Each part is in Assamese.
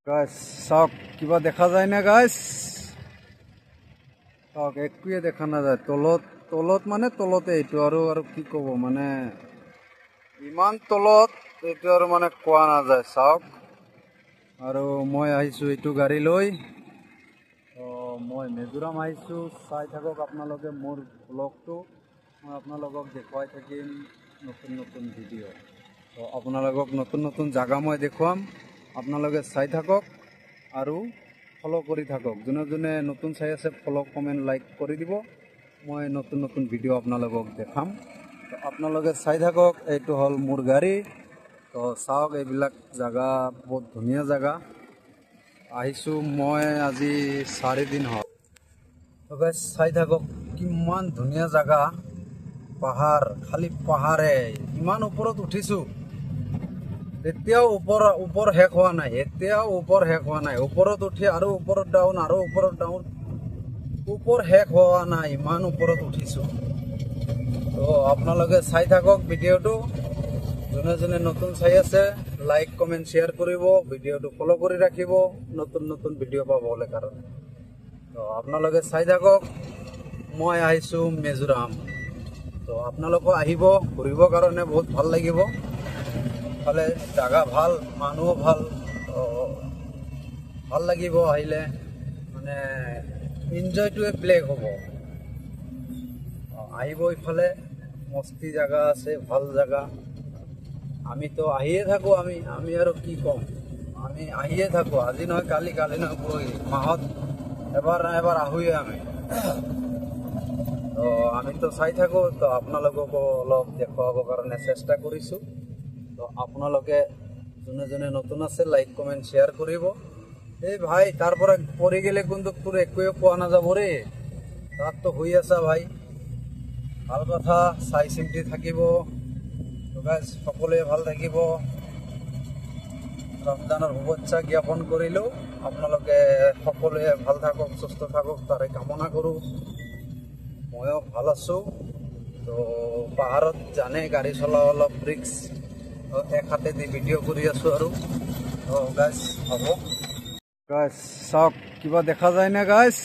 গাইস চাওক কিবা দেখা যায় না গাইস চাওক একোৱে দেখা নাযায় তলত তলত মানে তলতে এইটো আৰু কি ক'ব মানে ইমান তলত এইটো আৰু মানে কোৱা নাযায় চাওক আৰু মই আহিছোঁ এইটো গাড়ী লৈ মই মিজোৰাম আহিছোঁ চাই থাকক আপোনালোকে মোৰ ব্লগটো মই আপোনালোকক দেখুৱাই থাকিম নতুন নতুন ভিডিঅ' তো আপোনালোকক নতুন নতুন জাগা মই দেখুৱাম আপোনালোকে চাই থাকক আৰু ফলো কৰি থাকক যোনে যোনে নতুন চাই আছে ফলো কমেণ্ট লাইক কৰি দিব মই নতুন নতুন ভিডিঅ' আপোনালোকক দেখাম তো আপোনালোকে চাই থাকক এইটো হ'ল মোৰ গাড়ী তো চাওক এইবিলাক জাগা বহুত ধুনীয়া জাগা আহিছোঁ মই আজি 4 দিন হ'ল তো গাইস চাই থাকক কিমান ধুনীয়া জাগা পাহাৰ খালি পাহাৰে ইমান ওপৰত উঠিছোঁ এতিয়াও ওপৰ শেষ হোৱা নাই এতিয়াও ওপৰ শেষ হোৱা নাই ওপৰত উঠি আৰু ওপৰত ডাউন আৰু ওপৰত ডাউন ওপৰ শেষ হোৱা নাই ইমান ওপৰত উঠিছোঁ তো আপোনালোকে চাই থাকক ভিডিঅ'টো যোনে যোনে নতুন চাই আছে লাইক কমেণ্ট শ্বেয়াৰ কৰিব ভিডিঅ'টো ফলো কৰি ৰাখিব নতুন নতুন ভিডিঅ' পাবলৈ কাৰণে তো আপোনালোকে চাই থাকক মই আহিছোঁ মিজোৰাম তো আপোনালোকো আহিব ঘূৰিবৰ কাৰণে বহুত ভাল লাগিব ফালে জাগা ভাল মানুহ ভাল ভাল লাগিব আহিলে মানে এনজয়টোৱে ব্লেক হ'ব আহিব ইফালে মস্তি জাগা আছে ভাল জাগা আমিতো আহিয়ে থাকোঁ আমি আৰু কি ক'ম আমি আহিয়ে থাকোঁ আজি নহয় কালি নহয় পৰহি মাহত এবাৰ না এবাৰ আহোঁৱে আমি তো আমিতো চাই থাকোঁ তো আপোনালোককো অলপ দেখুৱাবৰ কাৰণে চেষ্টা কৰিছোঁ তো আপোনালোকে যোনে যোনে নতুন আছে লাইক কমেণ্ট শ্বেয়াৰ কৰিব এই ভাই তাৰ পৰা পৰি গ'লে কিন্তু তোৰ একোৱে পোৱা নাযাব ৰে তাততো হৈ আছা ভাই ভাল কথা চাই চিন্তি থাকিব তো গাইজ সকলোৱে ভাল থাকিব ৰমজানৰ শুভেচ্ছা জ্ঞাপন কৰিলোঁ আপোনালোকে সকলোৱে ভাল থাকক সুস্থ থাকক তাৰে কামনা কৰোঁ ময়ো ভাল আছোঁ তো পাহাৰত জানে গাড়ী চলোৱা অলপ ৰিক্স এক হাতেদি ভিডিঅ' কৰি আছোঁ আৰু গাইজ হ'ব গাইজ চাওক কিবা দেখা যায় না গাইজ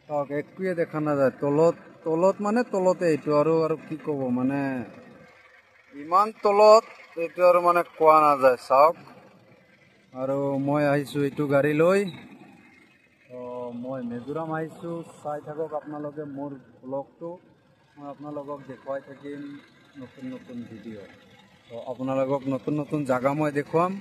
চাওক একোৱে দেখা নাযায় তলত মানে তলতে এইটো আৰু কি ক'ব মানে ইমান তলত এইটো আৰু মানে কোৱা নাযায় চাওক আৰু মই আহিছোঁ এইটো গাড়ী লৈ মই মিজোৰাম আহিছোঁ চাই থাকক আপোনালোকে মোৰ ব্লগটো মই আপোনালোকক দেখুৱাই থাকিম নতুন নতুন ভিডিঅ' তো আপোনালোকক নতুন নতুন জাগা মই দেখুৱাম